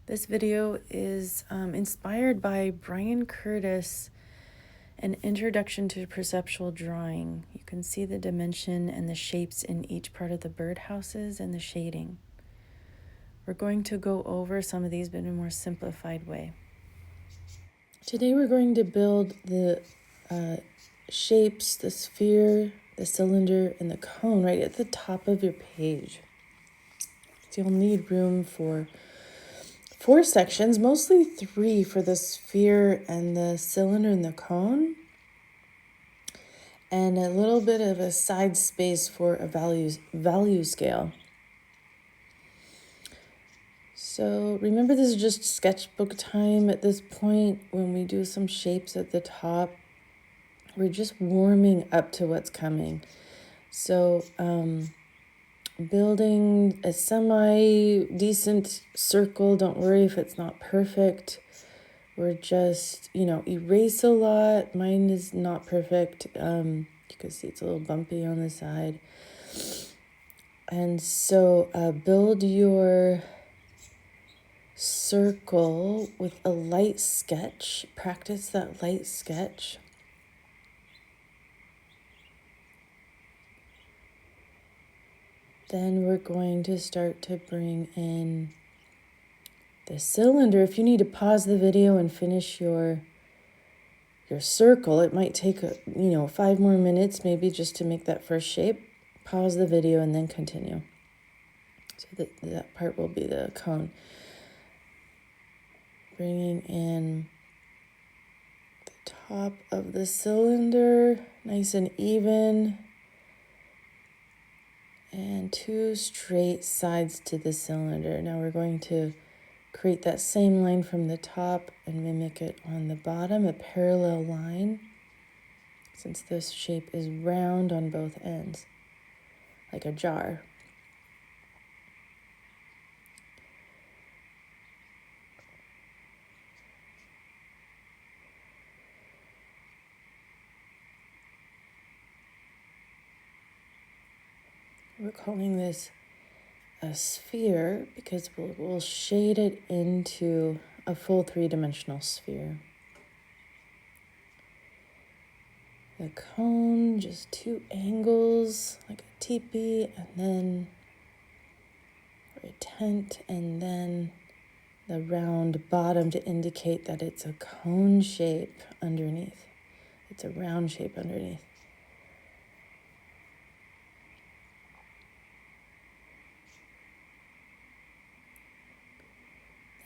This video is inspired by Brian Curtis, An Introduction to Perceptual Drawing. You can see the dimension and the shapes in each part of the birdhouses and the shading. We're going to go over some of these but in a more simplified way. Today we're going to build the shapes, the sphere, the cylinder, and the cone right at the top of your page. So you'll need room for 4 sections, mostly 3 for the sphere and the cylinder and the cone, and a little bit of a side space for a value scale. So remember, this is just sketchbook time at this point. When we do some shapes at the top, we're just warming up to what's coming. So building a semi-decent circle, don't worry if it's not perfect. We're just, erase a lot. Mine is not perfect. You can see it's a little bumpy on the side. And so build your circle with a light sketch. Practice that light sketch. Then we're going to start to bring in the cylinder. If you need to pause the video and finish your circle, it might take 5 more minutes maybe just to make that first shape. Pause the video and then continue. So that part will be the cone. Bringing in the top of the cylinder, nice and even. And 2 straight sides to the cylinder. Now we're going to create that same line from the top and mimic it on the bottom, a parallel line, since this shape is round on both ends, like a jar. We're calling this a sphere because we'll shade it into a full 3-dimensional sphere. The cone, just 2 angles, like a teepee, and then or a tent, and then the round bottom to indicate that it's a cone shape underneath. It's a round shape underneath.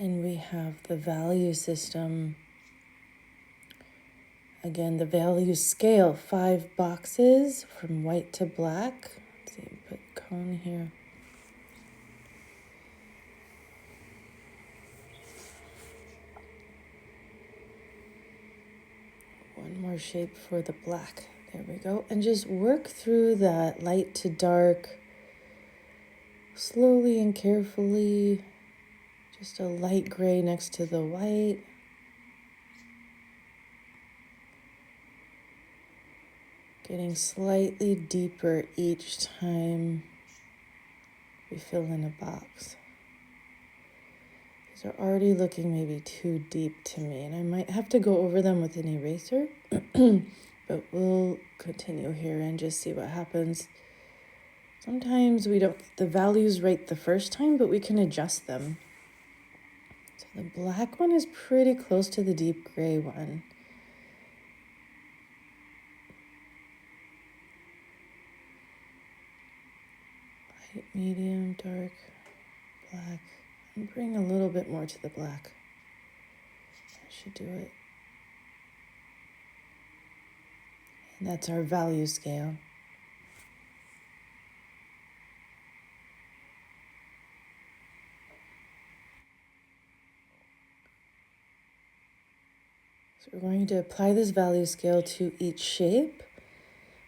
And we have the value system. Again, the value scale, 5 boxes from white to black. Let's see, put cone here. One more shape for the black. There we go. And just work through that light to dark, slowly and carefully. Just a light gray next to the white. Getting slightly deeper each time we fill in a box. These are already looking maybe too deep to me, and I might have to go over them with an eraser, but we'll continue here and just see what happens. Sometimes we don't get the values right the first time, but we can adjust them. So the black one is pretty close to the deep gray one. Light, medium, dark, black. And bring a little bit more to the black. That should do it. And that's our value scale. So we're going to apply this value scale to each shape.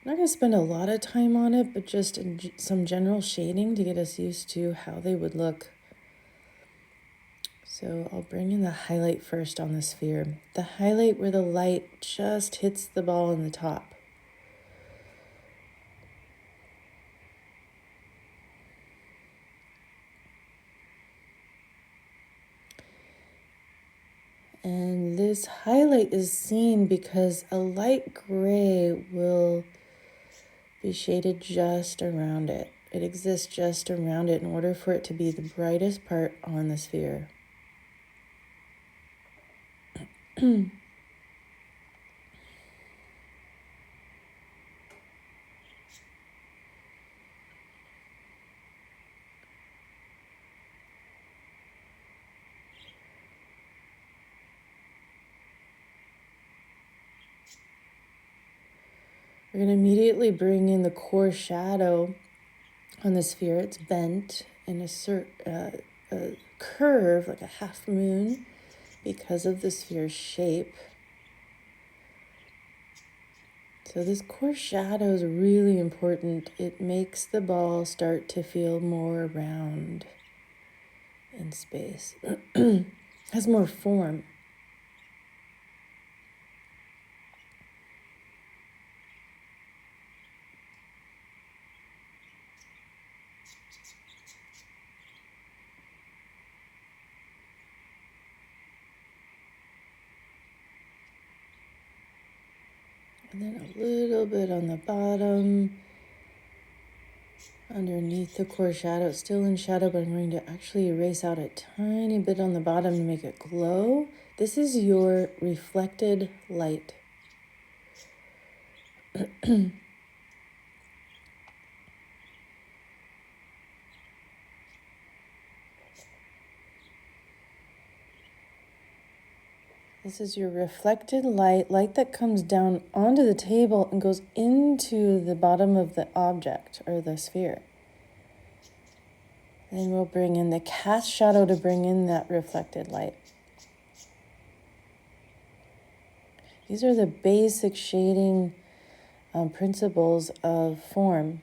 I'm not going to spend a lot of time on it, but just some general shading to get us used to how they would look. So I'll bring in the highlight first on the sphere. The highlight where the light just hits the ball in the top. And this highlight is seen because a light gray will be shaded just around it. It exists just around it in order for it to be the brightest part on the sphere. We're going to immediately bring in the core shadow on the sphere. It's bent in a curve, like a half moon, because of the sphere's shape. So this core shadow is really important. It makes the ball start to feel more round in space. Has more form. And then a little bit on the bottom, underneath the core shadow. It's still in shadow, but I'm going to actually erase out a tiny bit on the bottom to make it glow. This is your reflected light. This is your reflected light that comes down onto the table and goes into the bottom of the object or the sphere. Then we'll bring in the cast shadow to bring in that reflected light. These are the basic shading principles of form.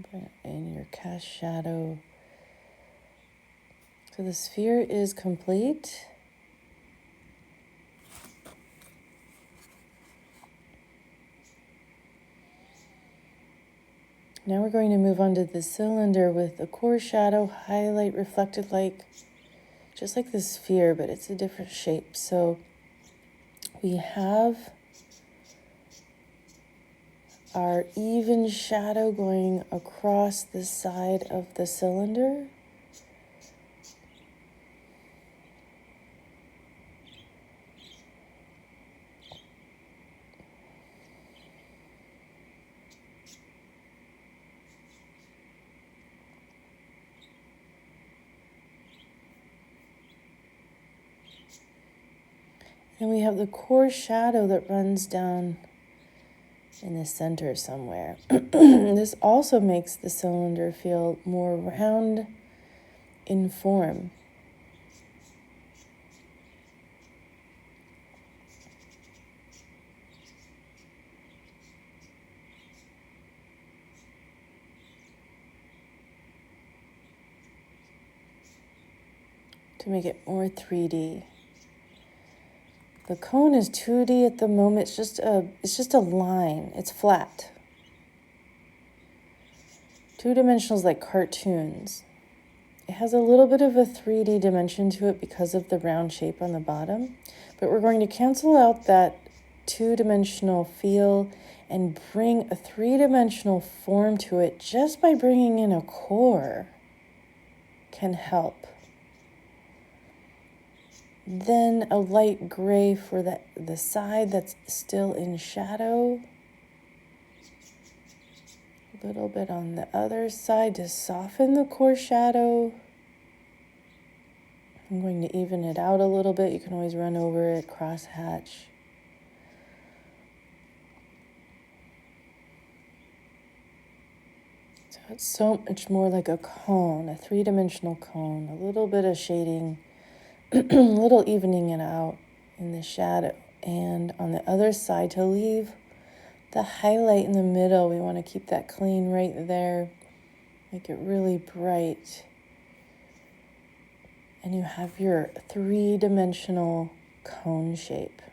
Bring in your cast shadow. So the sphere is complete. Now we're going to move on to the cylinder with the core shadow, highlight, reflected light, just like the sphere, but it's a different shape. So we have our even shadow going across the side of the cylinder. And we have the core shadow that runs down in the center somewhere. This also makes the cylinder feel more round in form. To make it more 3D. The cone is 2D at the moment. It's just a line. It's flat. 2-dimensional is like cartoons. It has a little bit of a 3D dimension to it because of the round shape on the bottom. But we're going to cancel out that 2-dimensional feel and bring a 3-dimensional form to it just by bringing in a core can help. Then a light gray for the side that's still in shadow. A little bit on the other side to soften the core shadow. I'm going to even it out a little bit. You can always run over it, cross hatch. So it's so much more like a cone, a 3-dimensional cone, a little bit of shading, a little evening it out in the shadow. And on the other side, to leave the highlight in the middle, we want to keep that clean right there. Make it really bright. And you have your 3-dimensional cone shape.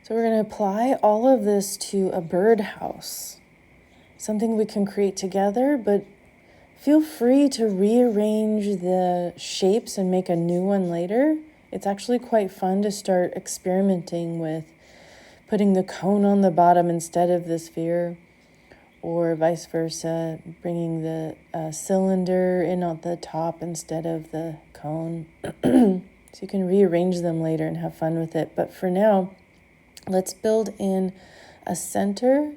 So we're going to apply all of this to a birdhouse, something we can create together, but feel free to rearrange the shapes and make a new one later. It's actually quite fun to start experimenting with putting the cone on the bottom instead of the sphere, or vice versa, bringing the cylinder in at the top instead of the cone. So you can rearrange them later and have fun with it. But for now, let's build in a center,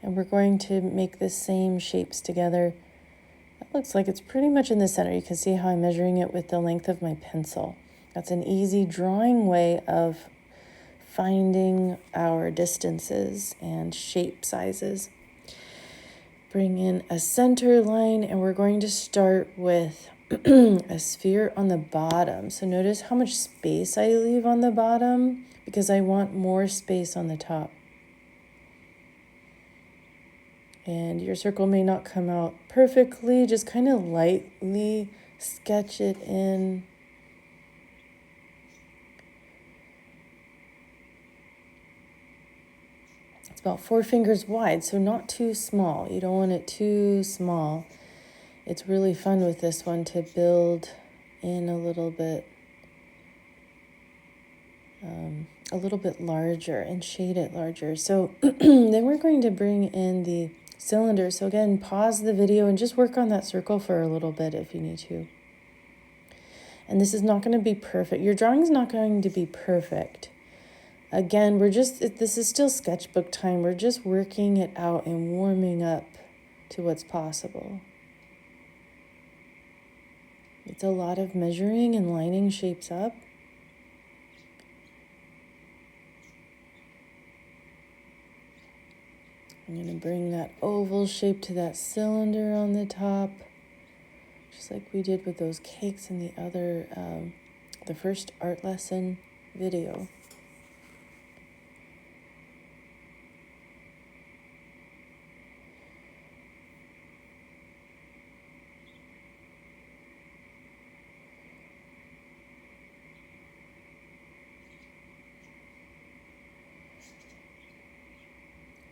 and we're going to make the same shapes together. That looks like it's pretty much in the center. You can see how I'm measuring it with the length of my pencil. That's an easy drawing way of finding our distances and shape sizes. Bring in a center line, and we're going to start with a sphere on the bottom. So notice how much space I leave on the bottom because I want more space on the top. And your circle may not come out perfectly, just kind of lightly sketch it in. It's about 4 fingers wide, so not too small. You don't want it too small. It's really fun with this one to build in a little bit larger and shade it larger. So then we're going to bring in the cylinder. So again, pause the video and just work on that circle for a little bit if you need to. And this is not going to be perfect. Your drawing is not going to be perfect. Again, this is still sketchbook time. We're just working it out and warming up to what's possible. It's a lot of measuring and lining shapes up. I'm going to bring that oval shape to that cylinder on the top, just like we did with those cakes in the first art lesson video.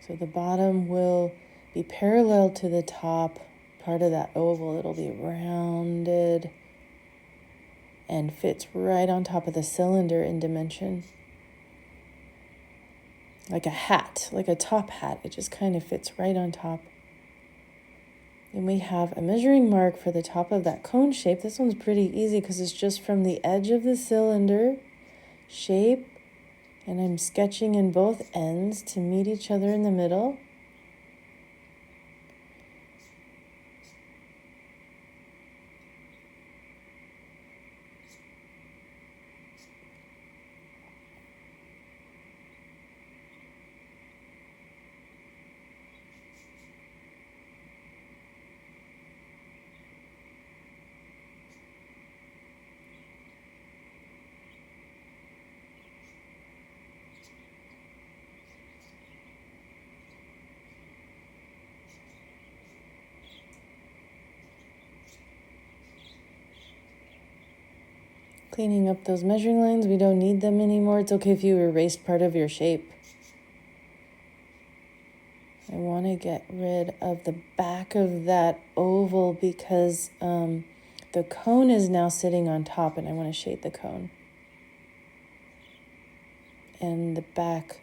So the bottom will be parallel to the top part of that oval. It'll be rounded and fits right on top of the cylinder in dimension. Like a hat, like a top hat. It just kind of fits right on top. Then we have a measuring mark for the top of that cone shape. This one's pretty easy because it's just from the edge of the cylinder shape, and I'm sketching in both ends to meet each other in the middle. Cleaning up those measuring lines. We don't need them anymore. It's okay if you erased part of your shape. I want to get rid of the back of that oval because the cone is now sitting on top, and I want to shade the cone. And the back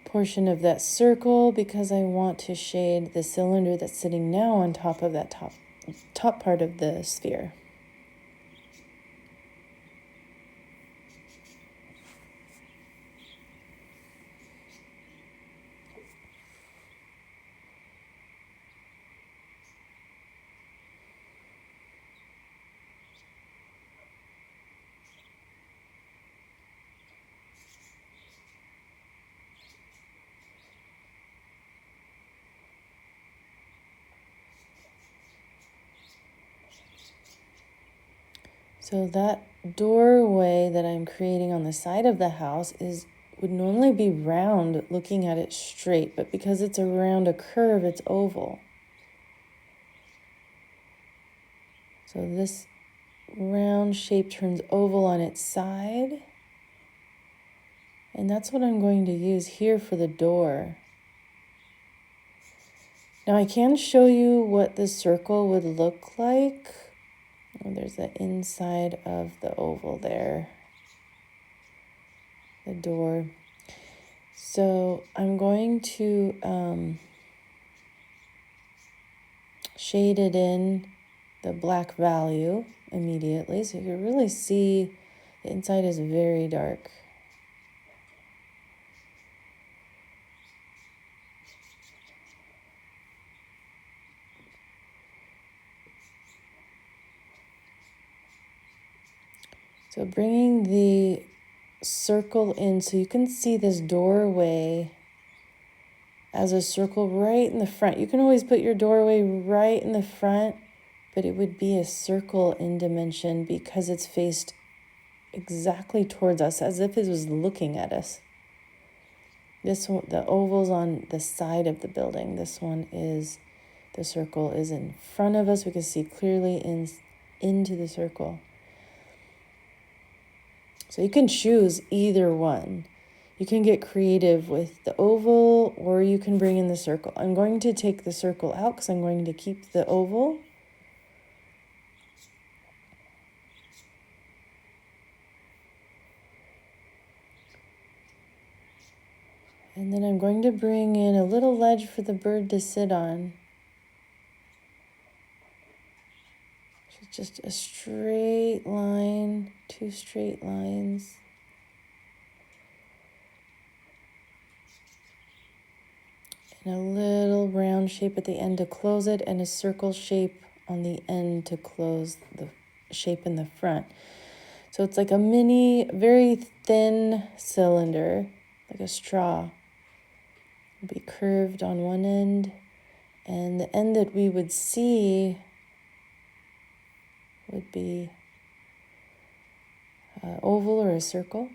portion of that circle because I want to shade the cylinder that's sitting now on top of that top part of the sphere. So that doorway that I'm creating on the side of the house would normally be round looking at it straight, but because it's around a curve, it's oval. So this round shape turns oval on its side, And that's what I'm going to use here for the door. Now I can show you what the circle would look like. Oh, there's the inside of the oval there, the door. So I'm going to shade it in the black value immediately. So you can really see the inside is very dark. So bringing the circle in so you can see this doorway as a circle right in the front. You can always put your doorway right in the front, but it would be a circle in dimension because it's faced exactly towards us, as if it was looking at us. This one, the oval's on the side of the building. This one is, the circle is in front of us. We can see clearly into the circle. So you can choose either one. You can get creative with the oval, or you can bring in the circle. I'm going to take the circle out because I'm going to keep the oval. And then I'm going to bring in a little ledge for the bird to sit on. It's just a straight line, 2 straight lines. And a little round shape at the end to close it, and a circle shape on the end to close the shape in the front. So it's like a mini, very thin cylinder, like a straw. It'll be curved on one end, and the end that we would see would be an oval or a circle.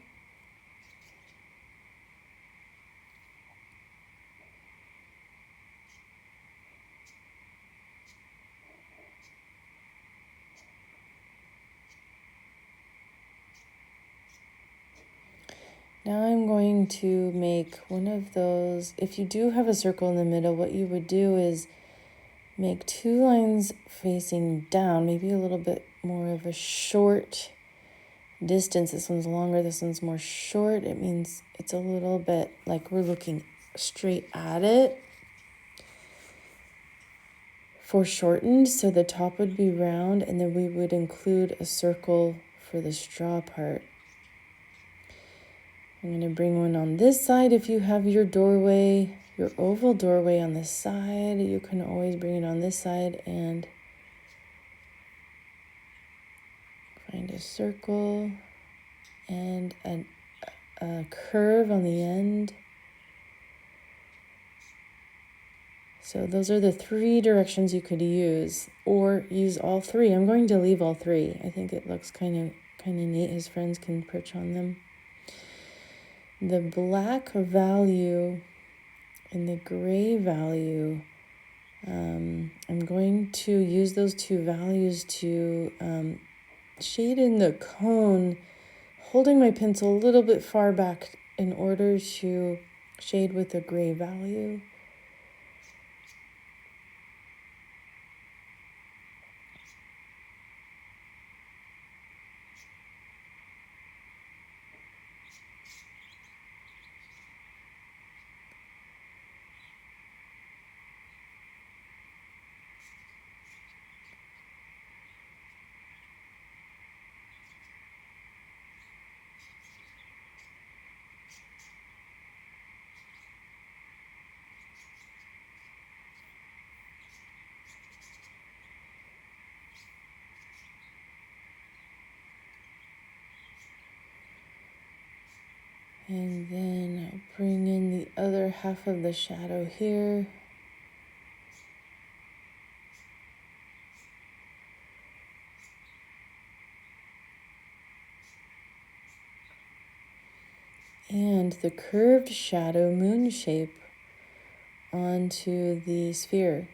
Now I'm going to make one of those. If you do have a circle in the middle, what you would do is make 2 lines facing down, maybe a little bit more of a short distance. This one's longer, this one's more short. It means it's a little bit like we're looking straight at it. Foreshortened, so the top would be round, and then we would include a circle for the straw part. I'm going to bring one on this side. If you have your doorway, your oval doorway on this side, you can always bring it on this side and find a circle and a curve on the end. So those are the 3 directions you could use, or use all 3. I'm going to leave all 3. I think it looks kind of neat. His friends can perch on them. The black value and the gray value, I'm going to use those 2 values to shade in the cone, holding my pencil a little bit far back in order to shade with the gray value. And then I'll bring in the other half of the shadow here. And the curved shadow moon shape onto the sphere.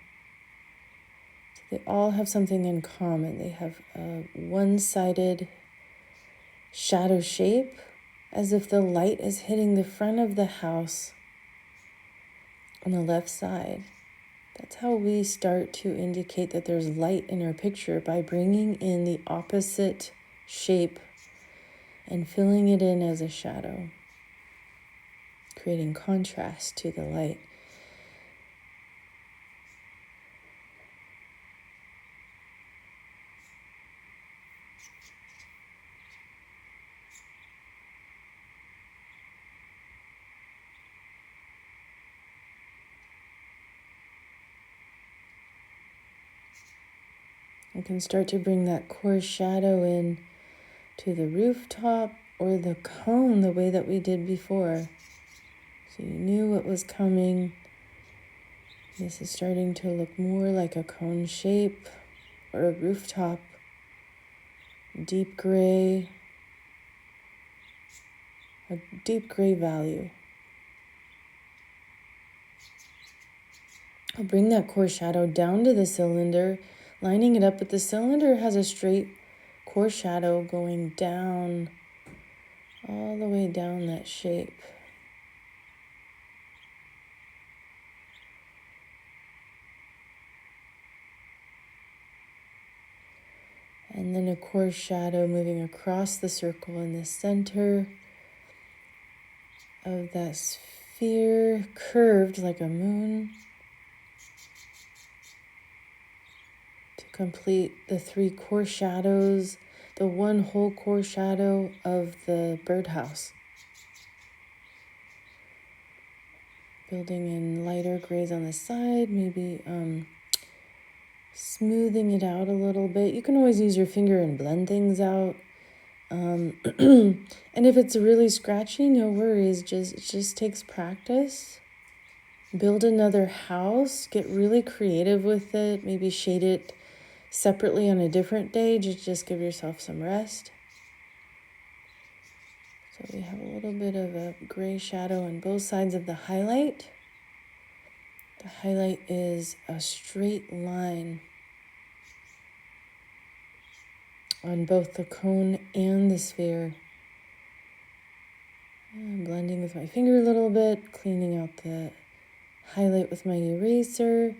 So they all have something in common. They have a one-sided shadow shape as if the light is hitting the front of the house on the left side. That's how we start to indicate that there's light in our picture, by bringing in the opposite shape and filling it in as a shadow, creating contrast to the light. You can start to bring that core shadow in to the rooftop or the cone the way that we did before. So you knew what was coming. This is starting to look more like a cone shape or a rooftop. Deep gray, a deep gray value. I'll bring that core shadow down to the cylinder, lining it up, but the cylinder has a straight core shadow going down, all the way down that shape. And then a core shadow moving across the circle in the center of that sphere, curved like a moon, to complete the 3 core shadows, the 1 whole core shadow of the birdhouse. Building in lighter grays on the side, maybe smoothing it out a little bit. You can always use your finger and blend things out. And if it's really scratchy, no worries. It just takes practice. Build another house. Get really creative with it. Maybe shade it separately on a different day. Just give yourself some rest. So we have a little bit of a gray shadow on both sides of the highlight. The highlight is a straight line on both the cone and the sphere. I'm blending with my finger a little bit, cleaning out the highlight with my eraser.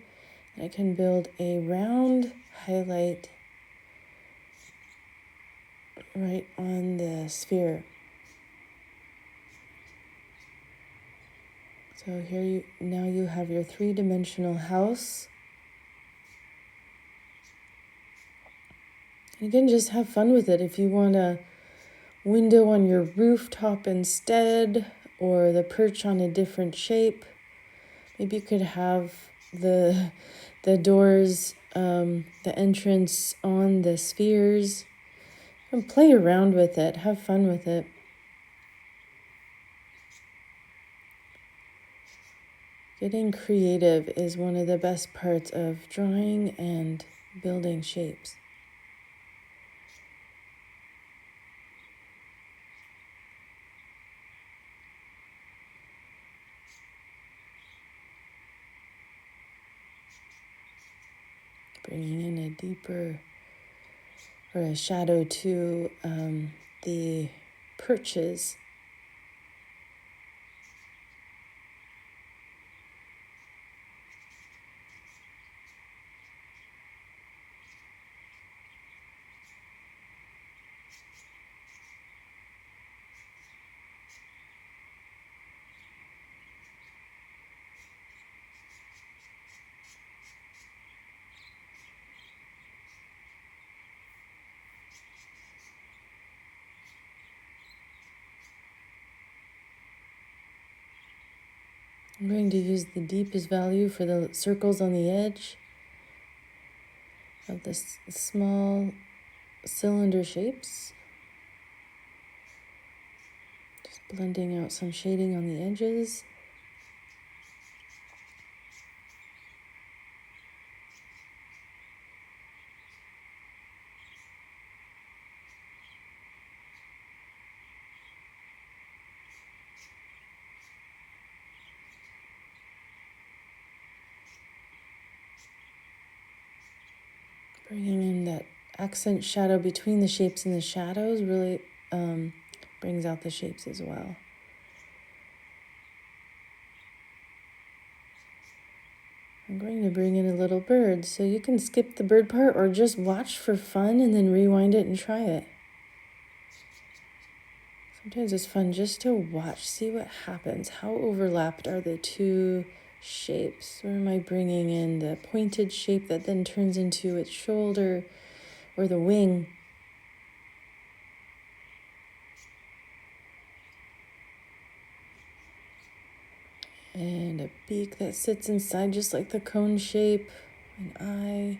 And I can build a round highlight right on the sphere. So here now you have your 3-dimensional house. And again, just have fun with it. If you want a window on your rooftop instead, or the perch on a different shape, maybe you could have the doors, the entrance on the spheres. And play around with it. Have fun with it. Getting creative is one of the best parts of drawing and building shapes. Bringing in a deeper or a shadow to the perches. I'm going to use the deepest value for the circles on the edge of the small cylinder shapes. Just blending out some shading on the edges. Bringing in that accent shadow between the shapes and the shadows, really brings out the shapes as well. I'm going to bring in a little bird, so you can skip the bird part or just watch for fun and then rewind it and try it. Sometimes it's fun just to watch, see what happens. How overlapped are the two shapes? Or am I bringing in the pointed shape that then turns into its shoulder or the wing? And a beak that sits inside just like the cone shape, an eye.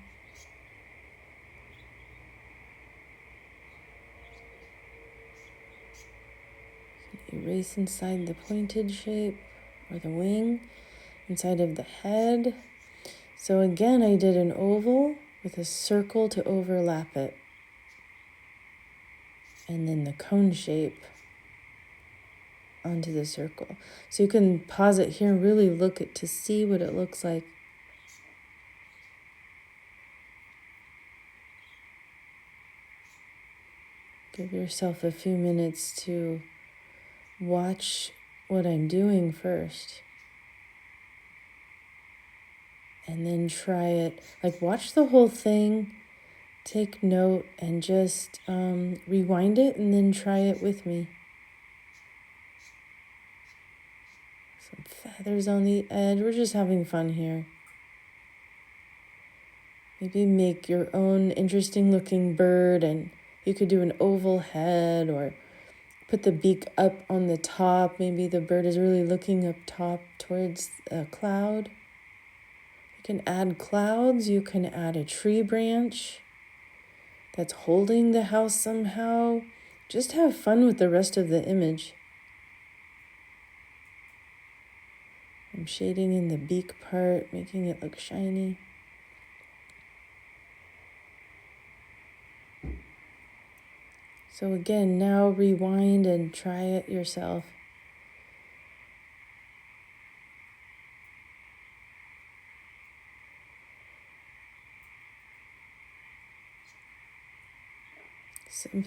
Erase inside the pointed shape or the wing, inside of the head. So again, I did an oval with a circle to overlap it. And then the cone shape onto the circle. So you can pause it here and really look at to see what it looks like. Give yourself a few minutes to watch what I'm doing first. And then try it. Like watch the whole thing, take note, and just rewind it and then try it with me. Some feathers on the edge. We're just having fun here. Maybe make your own interesting looking bird, and you could do an oval head or put the beak up on the top. Maybe the bird is really looking up top towards a cloud. You can add clouds. You can add a tree branch that's holding the house somehow. Just have fun with the rest of the image. I'm shading in the beak part, making it look shiny. So again, now rewind and try it yourself. Some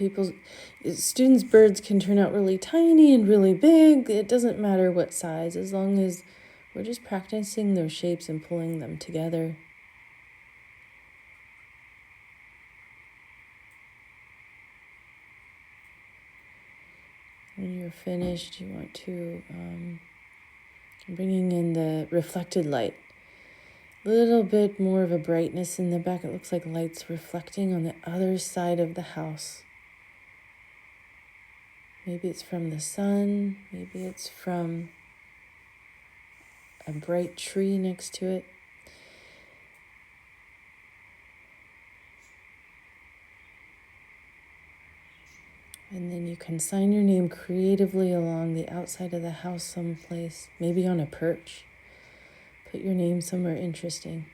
students' birds can turn out really tiny and really big. It doesn't matter what size, as long as we're just practicing those shapes and pulling them together. When you're finished, you want to bringing in the reflected light. A little bit more of a brightness in the back. It looks like light's reflecting on the other side of the house. Maybe it's from the sun. Maybe it's from a bright tree next to it. And then you can sign your name creatively along the outside of the house someplace, maybe on a perch. Put your name somewhere interesting.